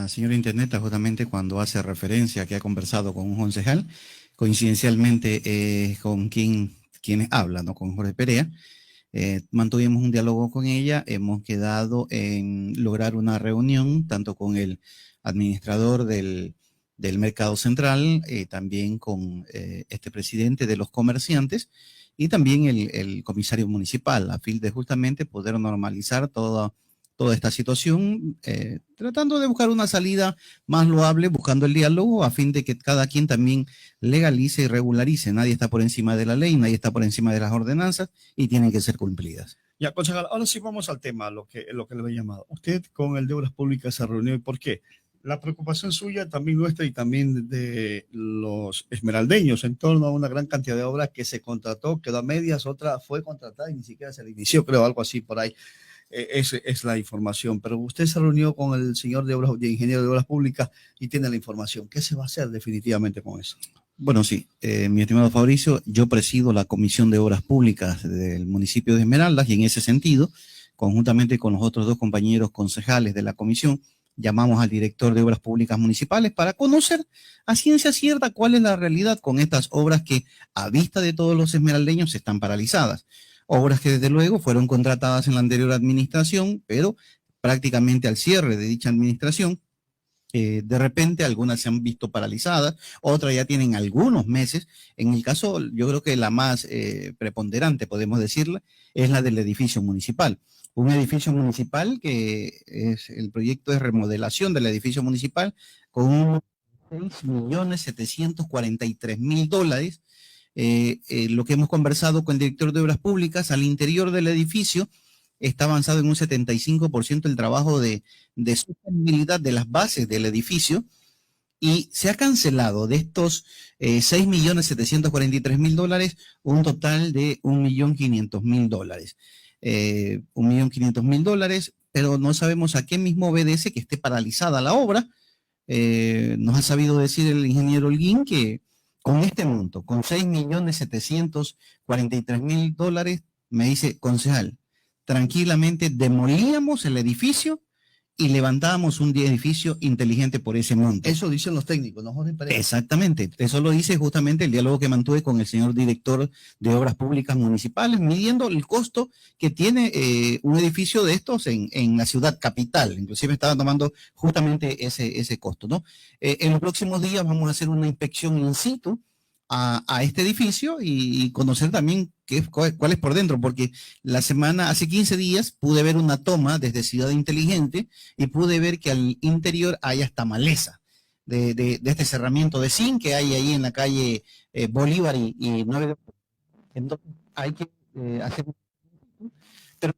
la señora Intendenta justamente cuando hace referencia a que ha conversado con un concejal, coincidencialmente con quienes hablan, ¿no? Con Jorge Perea. Mantuvimos un diálogo con ella, hemos quedado en lograr una reunión tanto con el administrador del Mercado Central, también con este presidente de los comerciantes y también el comisario municipal, a fin de justamente poder normalizar toda esta situación, tratando de buscar una salida más loable, buscando el diálogo, a fin de que cada quien también legalice y regularice. Nadie está por encima de la ley, nadie está por encima de las ordenanzas y tienen que ser cumplidas. Ya, concejal, ahora sí vamos al tema, lo que le había llamado. Usted con el de Obras Públicas se reunió, ¿y por qué? La preocupación suya, también nuestra y también de los esmeraldeños en torno a una gran cantidad de obras que se contrató, quedó a medias, otra fue contratada y ni siquiera se le inició, creo, algo así por ahí. Es la información. Pero usted se reunió con el señor de ingeniero de Obras Públicas y tiene la información. ¿Qué se va a hacer definitivamente con eso? Bueno, sí, mi estimado Fabricio, yo presido la Comisión de Obras Públicas del municipio de Esmeraldas y en ese sentido, conjuntamente con los otros dos compañeros concejales de la comisión, llamamos al director de Obras Públicas Municipales para conocer a ciencia cierta cuál es la realidad con estas obras que a vista de todos los esmeraldeños están paralizadas. Obras que desde luego fueron contratadas en la anterior administración, pero prácticamente al cierre de dicha administración, de repente algunas se han visto paralizadas, otras ya tienen algunos meses. En el caso, yo creo que la más preponderante, podemos decirla, es la del edificio municipal. Un edificio municipal que es el proyecto de remodelación del edificio municipal con 6.743.000 dólares. Lo que hemos conversado con el director de Obras Públicas, al interior del edificio está avanzado en un 75% el trabajo de sostenibilidad de las bases del edificio y se ha cancelado de estos 6.743.000 dólares un total de 1.500.000 dólares. 1.500.000 dólares, pero no sabemos a qué mismo obedece que esté paralizada la obra. Nos ha sabido decir el ingeniero Holguín que con este monto, con 6.743.000 dólares, me dice, concejal, tranquilamente demolíamos el edificio y levantábamos un edificio inteligente por ese monto. Eso dicen los técnicos, ¿no, Jorge Perea? Exactamente, eso lo dice justamente el diálogo que mantuve con el señor director de Obras Públicas Municipales, midiendo el costo que tiene un edificio de estos en la ciudad capital. Inclusive estaba tomando justamente ese costo, ¿no? En los próximos días vamos a hacer una inspección in situ a este edificio y conocer también cuál es por dentro, porque hace 15 días pude ver una toma desde Ciudad Inteligente y pude ver que al interior hay hasta maleza de este cerramiento de zinc que hay ahí en la calle Bolívar y 9 de... Entonces hay que hacer... Pero,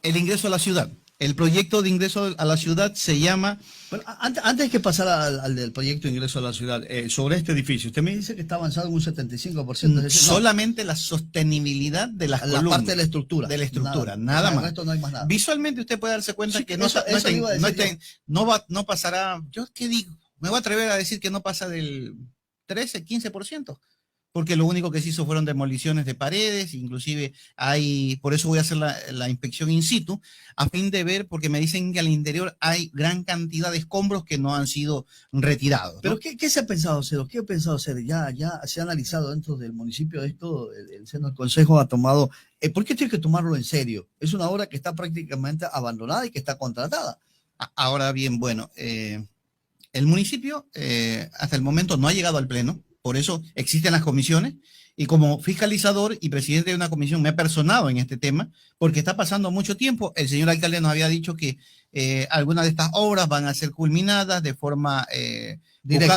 el ingreso a la ciudad. El proyecto de ingreso a la ciudad se llama... Bueno, antes que pasar al del proyecto de ingreso a la ciudad, sobre este edificio, usted me dice que está avanzado en un 75%. Es decir, solamente la sostenibilidad de las columnas. La parte de la estructura. De la estructura, nada más. Esto no hay más nada. Visualmente usted puede darse cuenta que no pasará, yo qué digo, me voy a atrever a decir que no pasa del 13, 15%. Porque lo único que se hizo fueron demoliciones de paredes, inclusive por eso voy a hacer la inspección in situ, a fin de ver, porque me dicen que al interior hay gran cantidad de escombros que no han sido retirados, ¿no? Pero ¿qué se ha pensado hacer? ¿Qué ha pensado hacer? Ya se ha analizado dentro del municipio esto, el seno del consejo ha tomado, ¿por qué tiene que tomarlo en serio? Es una obra que está prácticamente abandonada y que está contratada. Ahora bien, bueno, el municipio hasta el momento no ha llegado al pleno. Por eso existen las comisiones y como fiscalizador y presidente de una comisión me he personado en este tema porque está pasando mucho tiempo. El señor alcalde nos había dicho que algunas de estas obras van a ser culminadas de forma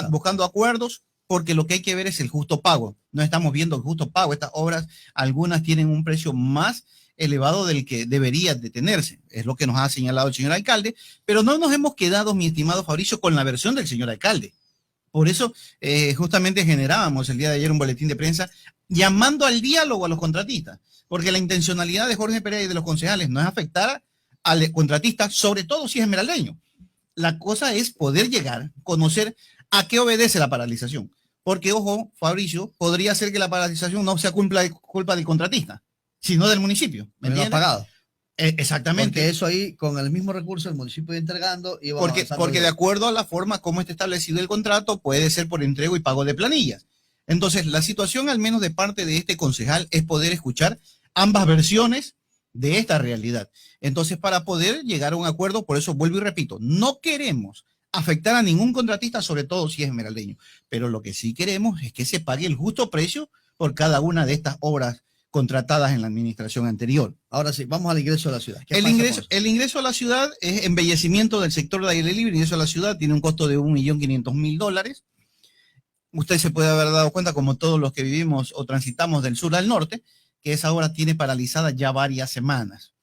buscando acuerdos, porque lo que hay que ver es el justo pago. No estamos viendo el justo pago. Estas obras, algunas tienen un precio más elevado del que debería de tenerse. Es lo que nos ha señalado el señor alcalde, pero no nos hemos quedado, mi estimado Fabricio, con la versión del señor alcalde. Por eso justamente generábamos el día de ayer un boletín de prensa llamando al diálogo a los contratistas, porque la intencionalidad de Jorge Perea y de los concejales no es afectar al contratista, sobre todo si es esmeraldeño. La cosa es poder llegar, conocer a qué obedece la paralización, porque, ojo, Fabricio, podría ser que la paralización no sea culpa del contratista. sino del municipio. ¿Me Menos entiendes? pagado. Exactamente. Porque eso ahí, con el mismo recurso, el municipio va entregando y va avanzando. Porque de acuerdo a la forma como está establecido el contrato, puede ser por entrego y pago de planillas. Entonces, la situación, al menos de parte de este concejal, es poder escuchar ambas versiones de esta realidad. Entonces, para poder llegar a un acuerdo, por eso vuelvo y repito, no queremos afectar a ningún contratista, sobre todo si es esmeraldeño, pero lo que sí queremos es que se pague el justo precio por cada una de estas obras contratadas en la administración anterior. Ahora sí, vamos al ingreso a la ciudad. El ingreso a la ciudad es embellecimiento del sector de aire libre. El ingreso a la ciudad tiene un costo de $1.500.000. Usted se puede haber dado cuenta, como todos los que vivimos o transitamos del sur al norte, que esa obra tiene paralizada ya varias semanas.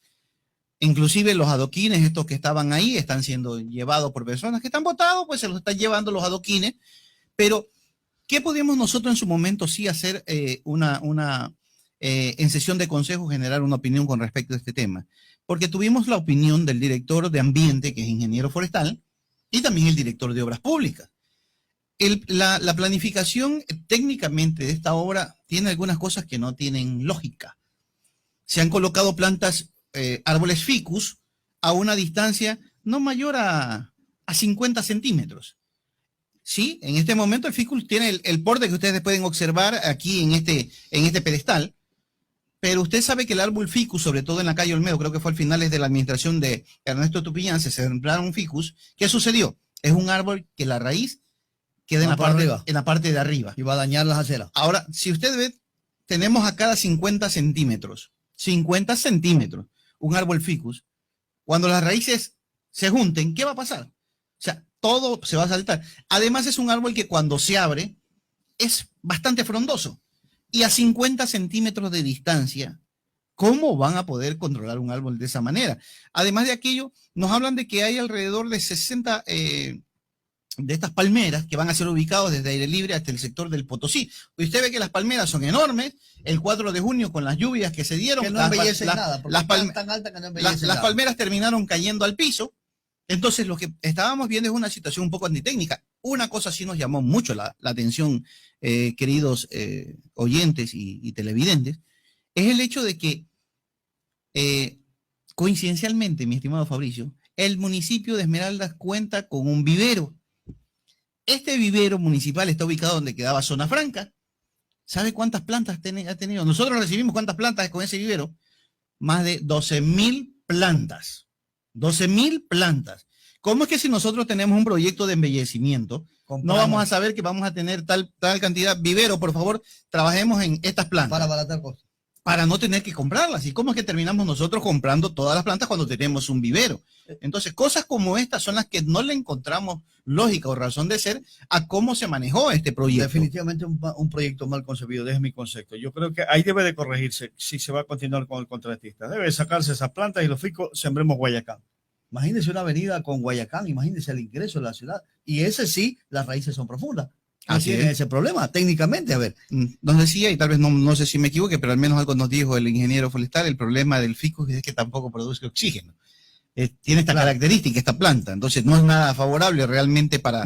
Inclusive los adoquines, estos que estaban ahí, están siendo llevados por personas que están votados, pues se los están llevando los adoquines. Pero, ¿qué podemos nosotros en su momento sí hacer en sesión de consejo, generar una opinión con respecto a este tema? Porque tuvimos la opinión del director de ambiente, que es ingeniero forestal, y también el director de obras públicas. La planificación técnicamente de esta obra tiene algunas cosas que no tienen lógica. Se han colocado plantas, árboles ficus, a una distancia no mayor a 50 centímetros. Sí, en este momento el ficus tiene el porte que ustedes pueden observar aquí en este pedestal, pero usted sabe que el árbol ficus, sobre todo en la calle Olmedo, creo que fue al finales de la administración de Ernesto Tupiñán, se sembraron ficus. ¿Qué sucedió? Es un árbol que la raíz queda en la parte de arriba. Y va a dañar las aceras. Ahora, si usted ve, tenemos a cada 50 centímetros, un árbol ficus. Cuando las raíces se junten, ¿qué va a pasar? O sea, todo se va a saltar. Además, es un árbol que cuando se abre es bastante frondoso. Y a 50 centímetros de distancia, ¿cómo van a poder controlar un árbol de esa manera? Además de aquello, nos hablan de que hay alrededor de 60 de estas palmeras que van a ser ubicados desde aire libre hasta el sector del Potosí. Usted ve que las palmeras son enormes. El 4 de junio, con las lluvias que se dieron, que no embellecen nada, porque están tan altas que no embellecen las palmeras terminaron cayendo al piso. Entonces, lo que estábamos viendo es una situación un poco antitécnica. Una cosa sí nos llamó mucho la atención, queridos oyentes y televidentes, es el hecho de que, coincidencialmente, mi estimado Fabricio, el municipio de Esmeraldas cuenta con un vivero. Este vivero municipal está ubicado donde quedaba Zona Franca. ¿Sabe cuántas plantas ha tenido? Nosotros recibimos cuántas plantas con ese vivero. Más de 12.000 plantas. 12.000 plantas. ¿Cómo es que si nosotros tenemos un proyecto de embellecimiento, no vamos a saber que vamos a tener tal cantidad? Vivero, por favor, trabajemos en estas plantas. Para abaratar costos. Para no tener que comprarlas. ¿Y cómo es que terminamos nosotros comprando todas las plantas cuando tenemos un vivero? Entonces, cosas como estas son las que no le encontramos lógica o razón de ser a cómo se manejó este proyecto. Definitivamente un proyecto mal concebido, desde mi concepto. Yo creo que ahí debe de corregirse si se va a continuar con el contratista. Debe sacarse esas plantas y los ficos, sembremos Guayacán. Imagínense una avenida con Guayacán, imagínense el ingreso de la ciudad. Y ese sí, las raíces son profundas. Así tienen ese problema, técnicamente, a ver. Nos decía, y tal vez no sé si me equivoque, pero al menos algo nos dijo el ingeniero forestal, el problema del ficus es que tampoco produce oxígeno. Tiene esta característica, esta planta, entonces no es nada favorable realmente para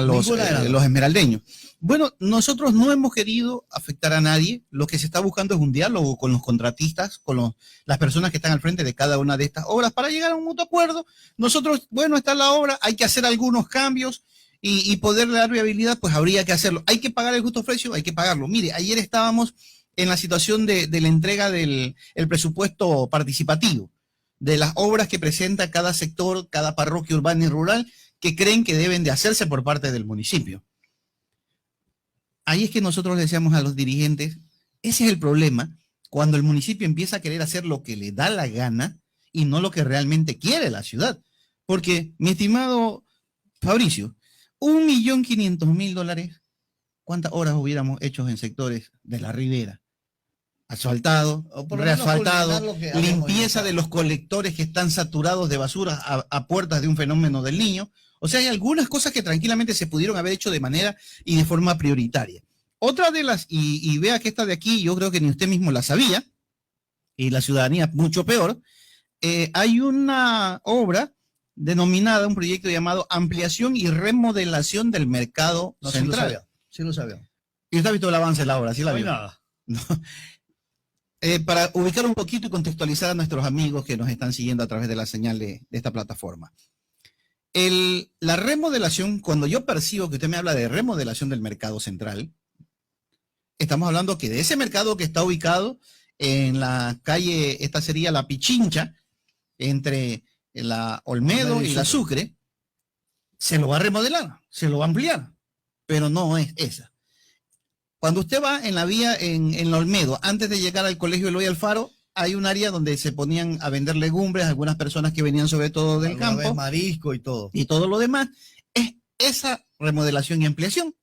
los esmeraldeños. Bueno, nosotros no hemos querido afectar a nadie, lo que se está buscando es un diálogo con los contratistas, con las personas que están al frente de cada una de estas obras para llegar a un mutuo acuerdo. Nosotros, bueno, está la obra, hay que hacer algunos cambios y poderle dar viabilidad, pues habría que hacerlo. Hay que pagar el justo precio, hay que pagarlo. Mire, ayer estábamos en la situación de la entrega del presupuesto participativo, de las obras que presenta cada sector, cada parroquia urbana y rural, que creen que deben de hacerse por parte del municipio. Ahí es que nosotros le decíamos a los dirigentes, ese es el problema, cuando el municipio empieza a querer hacer lo que le da la gana y no lo que realmente quiere la ciudad. Porque, mi estimado Fabricio, $1.500.000, ¿cuántas horas hubiéramos hecho en sectores de la ribera? Asfaltado, reasfaltado, limpieza de los colectores que están saturados de basura a puertas de un fenómeno del Niño. O sea, hay algunas cosas que tranquilamente se pudieron haber hecho de manera y de forma prioritaria. Otra de las, y vea que esta de aquí, yo creo que ni usted mismo la sabía, y la ciudadanía mucho peor, hay una obra denominada, un proyecto llamado Ampliación y Remodelación del Mercado Central. Sí lo sabía. ¿Y usted ha visto el avance de la obra? ¿Sí la vio? No hay nada. No. Para ubicar un poquito y contextualizar a nuestros amigos que nos están siguiendo a través de la señal de esta plataforma. La remodelación, cuando yo percibo que usted me habla de remodelación del mercado central, estamos hablando que de ese mercado que está ubicado en la calle, esta sería la Pichincha, entre la Olmedo y la Sucre, se lo va a remodelar, se lo va a ampliar, pero no es esa. Cuando usted va en la vía en la Olmedo, antes de llegar al Colegio Eloy Alfaro, hay un área donde se ponían a vender legumbres, algunas personas que venían sobre todo del campo. Marisco y todo. Y todo lo demás. Es esa remodelación y ampliación.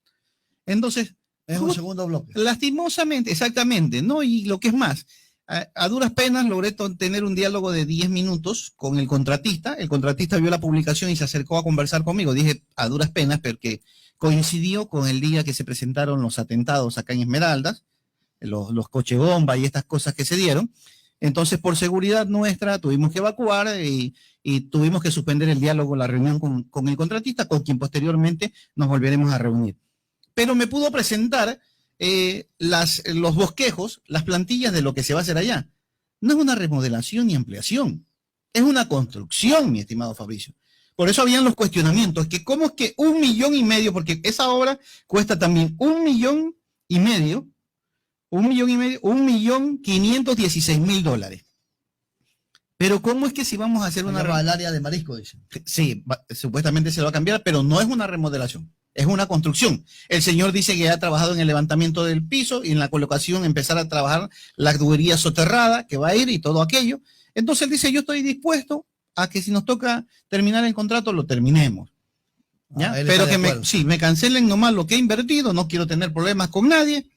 Entonces, es un segundo bloque. Lastimosamente, exactamente, ¿no? Y lo que es más, a duras penas logré tener un diálogo de 10 minutos con el contratista. El contratista vio la publicación y se acercó a conversar conmigo. Dije a duras penas porque coincidió con el día que se presentaron los atentados acá en Esmeraldas, los coches bomba y estas cosas que se dieron. Entonces, por seguridad nuestra, tuvimos que evacuar y tuvimos que suspender el diálogo, la reunión con el contratista, con quien posteriormente nos volveremos a reunir. Pero me pudo presentar los bosquejos, las plantillas de lo que se va a hacer allá. No es una remodelación ni ampliación, es una construcción, mi estimado Fabricio. Por eso habían los cuestionamientos, que cómo es que 1,5 millones, porque esa obra cuesta también 1,5 millones, 1,516,000 dólares. Pero cómo es que si vamos a hacer una... al área de marisco, dicen. Sí, supuestamente se lo va a cambiar, pero no es una remodelación, es una construcción. El señor dice que ha trabajado en el levantamiento del piso y en la colocación, empezar a trabajar la tubería soterrada que va a ir y todo aquello. Entonces él dice, yo estoy dispuesto a que si nos toca terminar el contrato, lo terminemos. ¿Ya? Pero que me cancelen nomás lo que he invertido, no quiero tener problemas con nadie.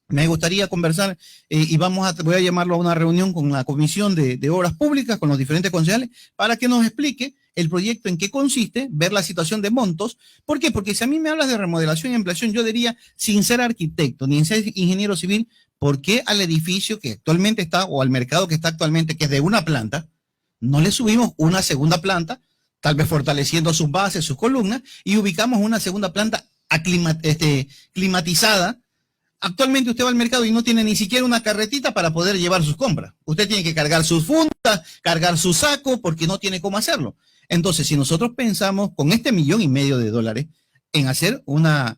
Me gustaría conversar y voy a llamarlo a una reunión con la Comisión de Obras Públicas, con los diferentes concejales, para que nos explique el proyecto en qué consiste, ver la situación de montos. ¿Por qué? Porque si a mí me hablas de remodelación y ampliación, yo diría, sin ser arquitecto, ni ser ingeniero civil, ¿por qué al edificio que actualmente está, o al mercado que está actualmente, que es de una planta, no le subimos una segunda planta, tal vez fortaleciendo sus bases, sus columnas, y ubicamos una segunda planta climatizada? Actualmente usted va al mercado y no tiene ni siquiera una carretita para poder llevar sus compras. Usted tiene que cargar sus fundas, cargar su saco, porque no tiene cómo hacerlo. Entonces, si nosotros pensamos con este 1,5 millones de dólares en hacer una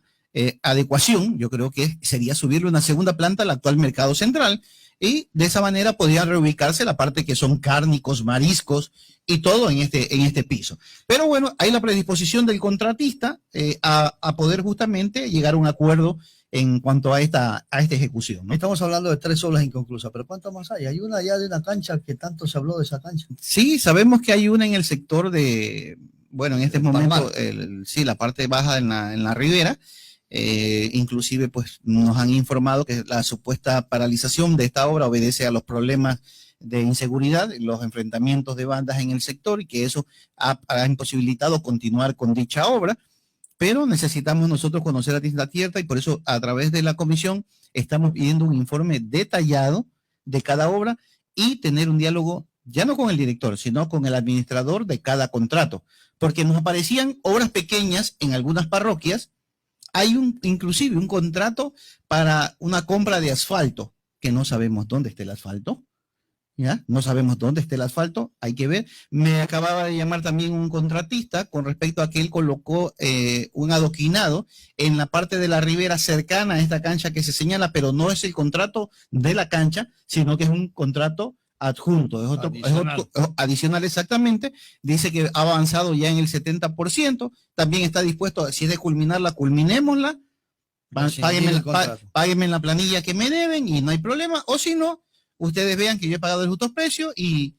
adecuación, yo creo que sería subirle una segunda planta al actual mercado central, y de esa manera podría reubicarse la parte que son cárnicos, mariscos y todo en este piso. Pero bueno, hay la predisposición del contratista a poder justamente llegar a un acuerdo en cuanto a esta ejecución, ¿no? Estamos hablando de 3 obras inconclusas, pero ¿cuánto más hay? Hay una ya de una cancha que tanto se habló de esa cancha. Sí, sabemos que hay una en el sector de, bueno, en este momento, sí, la parte baja en la ribera. Inclusive pues nos han informado que la supuesta paralización de esta obra obedece a los problemas de inseguridad, los enfrentamientos de bandas en el sector, y que eso ha imposibilitado continuar con dicha obra. Pero necesitamos nosotros conocer a ciencia cierta, y por eso a través de la comisión estamos pidiendo un informe detallado de cada obra y tener un diálogo ya no con el director, sino con el administrador de cada contrato, porque nos aparecían obras pequeñas en algunas parroquias. Hay inclusive un contrato para una compra de asfalto, que no sabemos dónde está el asfalto. ¿Ya? No sabemos dónde está el asfalto, hay que ver. Me acababa de llamar también un contratista con respecto a que él colocó un adoquinado en la parte de la ribera cercana a esta cancha que se señala, pero no es el contrato de la cancha, sino que es un contrato adjunto, es otro adicional exactamente. Dice que ha avanzado ya en el 70%, también está dispuesto, si es de culminarla, culminémosla, páguenme la planilla que me deben y no hay problema, o si no, ustedes vean que yo he pagado el justo precio y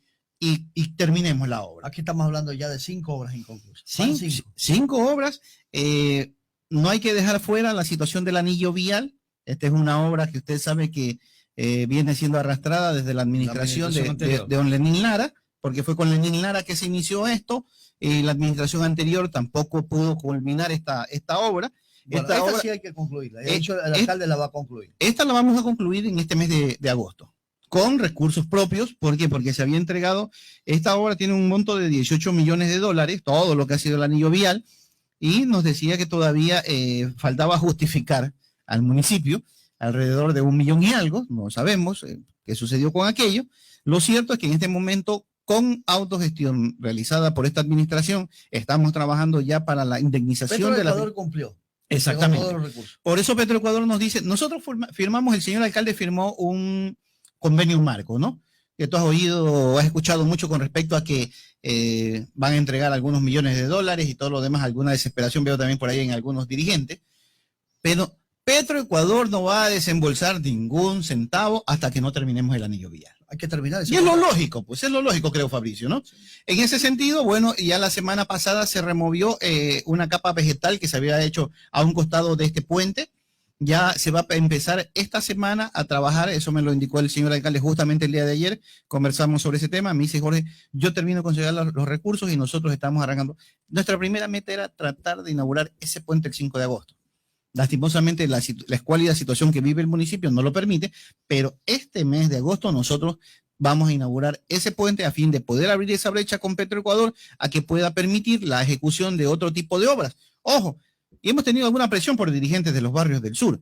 terminemos la obra. Aquí estamos hablando ya de 5 obras inconclusas. Sí, 5 obras. No hay que dejar fuera la situación del anillo vial. Esta es una obra que usted sabe que viene siendo arrastrada desde la administración de don Lenín Lara, porque fue con Lenín Lara que se inició esto. La administración anterior tampoco pudo culminar esta obra. Bueno, esta obra sí hay que concluirla. De hecho, el alcalde la va a concluir. Esta la vamos a concluir en este mes de agosto, con recursos propios. ¿Por qué? Porque se había entregado, esta obra tiene un monto de 18 millones de dólares, todo lo que ha sido el anillo vial, y nos decía que todavía faltaba justificar al municipio alrededor de 1 millón y algo, no sabemos, qué sucedió con aquello. Lo cierto es que en este momento, con autogestión realizada por esta administración, estamos trabajando ya para la indemnización de Ecuador cumplió. Exactamente. Todos los recursos. Por eso Petroecuador nos dice, nosotros firmamos, el señor alcalde firmó un convenio marco, ¿no? Que tú has oído o has escuchado mucho con respecto a que van a entregar algunos millones de dólares y todo lo demás, alguna desesperación veo también por ahí en algunos dirigentes, pero Petroecuador no va a desembolsar ningún centavo hasta que no terminemos el anillo vial. Hay que terminar eso. Y es lo lógico, pues es lo lógico, creo, Fabricio, ¿no? Sí. En ese sentido, bueno, ya la semana pasada se removió una capa vegetal que se había hecho a un costado de este puente. Ya se va a empezar esta semana a trabajar, eso me lo indicó el señor alcalde justamente el día de ayer, conversamos sobre ese tema, me dice Jorge, yo termino de conseguir los recursos y nosotros estamos arrancando. Nuestra primera meta era tratar de inaugurar ese puente el 5 de agosto. Lastimosamente la escuálida situación que vive el municipio no lo permite, pero este mes de agosto nosotros vamos a inaugurar ese puente a fin de poder abrir esa brecha con Petroecuador a que pueda permitir la ejecución de otro tipo de obras. Ojo, y hemos tenido alguna presión por dirigentes de los barrios del sur.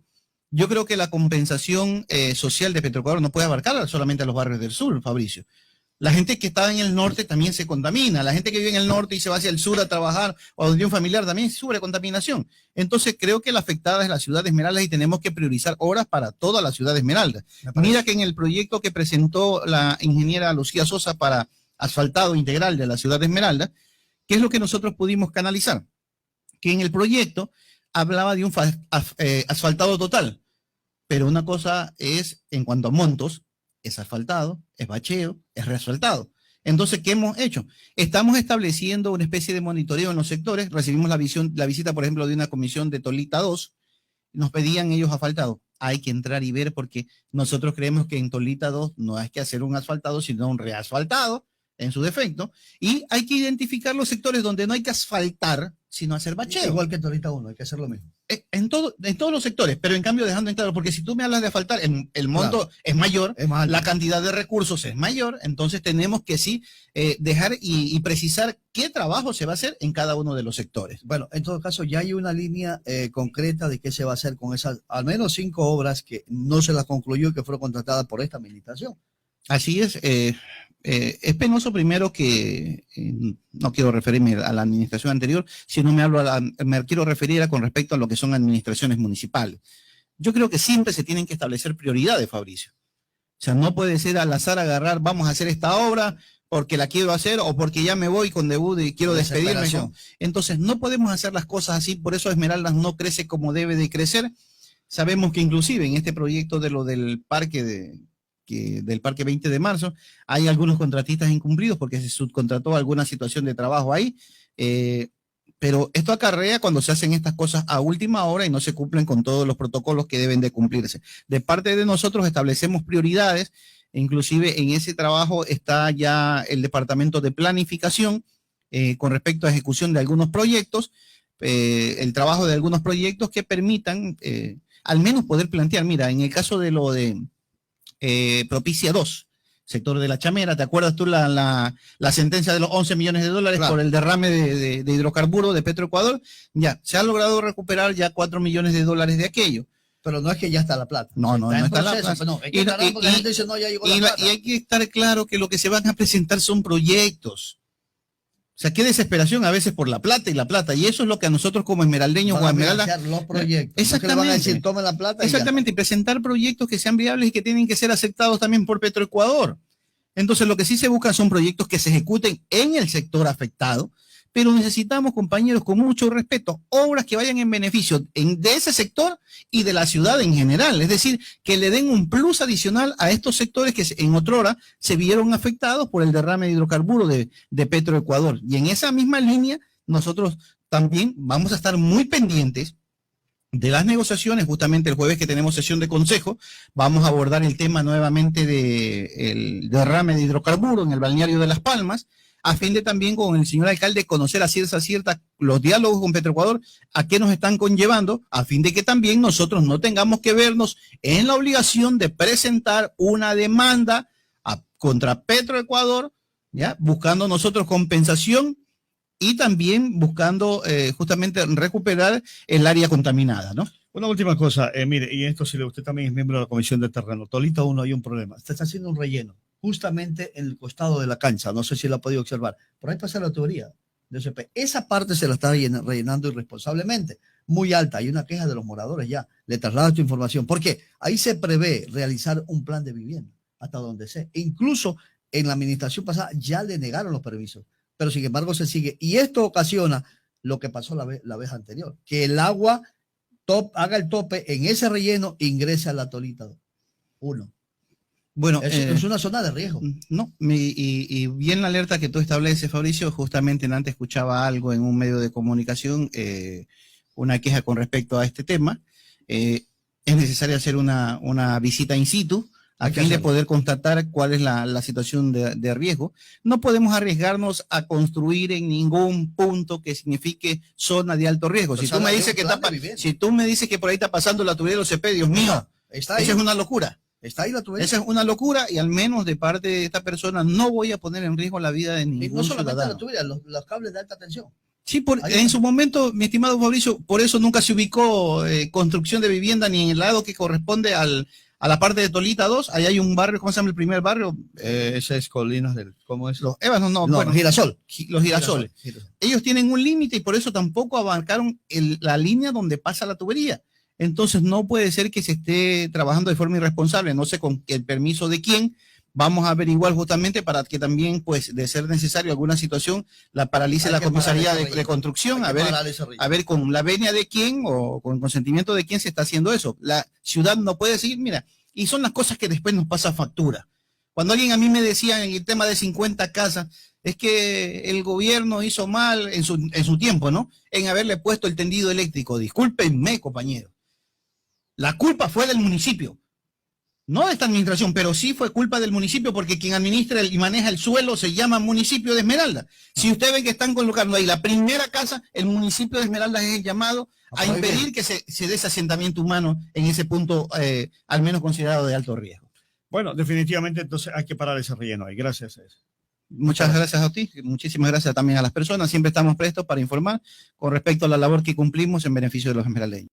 Yo creo que la compensación social de Petroecuador no puede abarcar solamente a los barrios del sur, Fabricio. La gente que está en el norte también se contamina. La gente que vive en el norte y se va hacia el sur a trabajar o donde un familiar también sufre contaminación. Entonces creo que la afectada es la ciudad de Esmeraldas y tenemos que priorizar obras para toda la ciudad de Esmeraldas. Mira que en el proyecto que presentó la ingeniera Lucía Sosa para asfaltado integral de la ciudad de Esmeraldas, ¿qué es lo que nosotros pudimos canalizar? Que en el proyecto hablaba de un asfaltado total, pero una cosa es en cuanto a montos, es asfaltado, es bacheo, es reasfaltado. Entonces, ¿qué hemos hecho? Estamos estableciendo una especie de monitoreo en los sectores. Recibimos la visita, por ejemplo, de una comisión de Tolita 2. Nos pedían ellos asfaltado. Hay que entrar y ver porque nosotros creemos que en Tolita 2 no hay que hacer un asfaltado, sino un reasfaltado en su defecto. Y hay que identificar los sectores donde no hay que asfaltar, sino hacer bacheo. Igual que en Tolita 1, hay que hacer lo mismo. En todos los sectores, pero en cambio dejando en claro, porque si tú me hablas de asfaltar, el monto claro, es mayor, la cantidad de recursos es mayor, entonces tenemos que sí dejar y precisar qué trabajo se va a hacer en cada uno de los sectores. Bueno, en todo caso ya hay una línea concreta de qué se va a hacer con esas, al menos 5 obras que no se las concluyó y que fueron contratadas por esta administración. Así es. Es penoso primero que no quiero referirme a la administración anterior, sino me quiero referir con respecto a lo que son administraciones municipales. Yo creo que siempre se tienen que establecer prioridades, Fabricio. O sea, no puede ser al azar agarrar, vamos a hacer esta obra porque la quiero hacer o porque ya me voy con debut y quiero despedirme. Entonces, no podemos hacer las cosas así, por eso Esmeraldas no crece como debe de crecer. Sabemos que inclusive en este proyecto de lo del parque del Parque 20 de Marzo, hay algunos contratistas incumplidos porque se subcontrató alguna situación de trabajo ahí, pero esto acarrea cuando se hacen estas cosas a última hora y no se cumplen con todos los protocolos que deben de cumplirse. De parte de nosotros establecemos prioridades, inclusive en ese trabajo está ya el departamento de planificación con respecto a ejecución de algunos proyectos, el trabajo de algunos proyectos que permitan al menos poder plantear, mira, en el caso de lo de Propicia 2, sector de La Chamera, ¿te acuerdas tú la sentencia de los 11 millones de dólares claro, por el derrame de hidrocarburos de Petroecuador? Ya, se ha logrado recuperar ya 4 millones de dólares de aquello. Pero no es que ya está la plata. No está la plata. No, y la gente dice, no, ya llegó la plata. Y hay que estar claro que lo que se van a presentar son proyectos. O sea, qué desesperación a veces por la plata, y eso es lo que a nosotros como esmeraldeños o Esmeralda los proyectos. Exactamente. No van a decir, tomen la plata. Exactamente, y presentar proyectos que sean viables y que tienen que ser aceptados también por Petroecuador. Entonces, lo que sí se busca son proyectos que se ejecuten en el sector afectado, pero necesitamos, compañeros, con mucho respeto, obras que vayan en beneficio de ese sector y de la ciudad en general. Es decir, que le den un plus adicional a estos sectores que en otrora se vieron afectados por el derrame de hidrocarburos de Petroecuador. Y en esa misma línea, nosotros también vamos a estar muy pendientes de las negociaciones. Justamente el jueves que tenemos sesión de consejo, vamos a abordar el tema nuevamente del derrame de hidrocarburos en el balneario de Las Palmas, a fin de también con el señor alcalde conocer a cierta los diálogos con Petroecuador, a qué nos están conllevando, a fin de que también nosotros no tengamos que vernos en la obligación de presentar una demanda contra Petroecuador, ¿ya? Buscando nosotros compensación y también buscando justamente recuperar el área contaminada, ¿no? Una última cosa, mire, y esto si usted también es miembro de la Comisión de Terreno. Tolita 1 hay un problema. Usted está haciendo un relleno justamente en el costado de la cancha. No sé si lo ha podido observar. Por ahí pasa la tubería de OCP. Esa parte se la está rellenando irresponsablemente. Muy alta. Hay una queja de los moradores ya. Le traslado esta información. Porque ahí se prevé realizar un plan de vivienda, hasta donde sé. E incluso en la administración pasada ya le negaron los permisos. Pero sin embargo se sigue. Y esto ocasiona lo que pasó la vez anterior. Que el agua haga el tope en ese relleno e ingrese a la Tolita 1. Bueno, es una zona de riesgo. No, y bien la alerta que tú estableces, Fabricio, justamente antes escuchaba algo en un medio de comunicación, una queja con respecto a este tema. Es necesario hacer una visita in situ a fin de poder constatar cuál es la situación de riesgo. No podemos arriesgarnos a construir en ningún punto que signifique zona de alto riesgo. Si tú me dices si tú me dices que por ahí está pasando la tubería de los CP, Dios mío, esa es una locura. Está ahí la tubería. Esa es una locura y al menos de parte de esta persona no voy a poner en riesgo la vida de ningún no solamente ciudadano. La tubería, los cables de alta tensión. Sí, en su momento, mi estimado Fabricio, por eso nunca se ubicó construcción de vivienda ni en el lado que corresponde a la parte de Tolita 2. Ahí hay un barrio, ¿cómo se llama el primer barrio? Ese es Colinas del... ¿Cómo es? Los Ébanos, bueno, Girasol. Los Girasoles. Ellos tienen un límite y por eso tampoco abarcaron la línea donde pasa la tubería. Entonces no puede ser que se esté trabajando de forma irresponsable, no sé con el permiso de quién. Vamos a averiguar justamente para que también, pues, de ser necesario alguna situación, la paralice la comisaría de construcción, a ver con la venia de quién o con el consentimiento de quién se está haciendo eso. La ciudad no puede seguir, mira, y son las cosas que después nos pasa factura. Cuando alguien a mí me decía en el tema de 50 casas, es que el gobierno hizo mal en su tiempo, ¿no? En haberle puesto el tendido eléctrico. Discúlpenme, compañero. La culpa fue del municipio, no de esta administración, pero sí fue culpa del municipio porque quien administra y maneja el suelo se llama municipio de Esmeralda. Si usted ve que están colocando ahí la primera casa, el municipio de Esmeralda es el llamado a impedir que se dé ese asentamiento humano en ese punto, al menos considerado de alto riesgo. Bueno, definitivamente entonces hay que parar ese relleno ahí. Gracias. Muchas gracias a ti, muchísimas gracias también a las personas. Siempre estamos prestos para informar con respecto a la labor que cumplimos en beneficio de los esmeraldeños.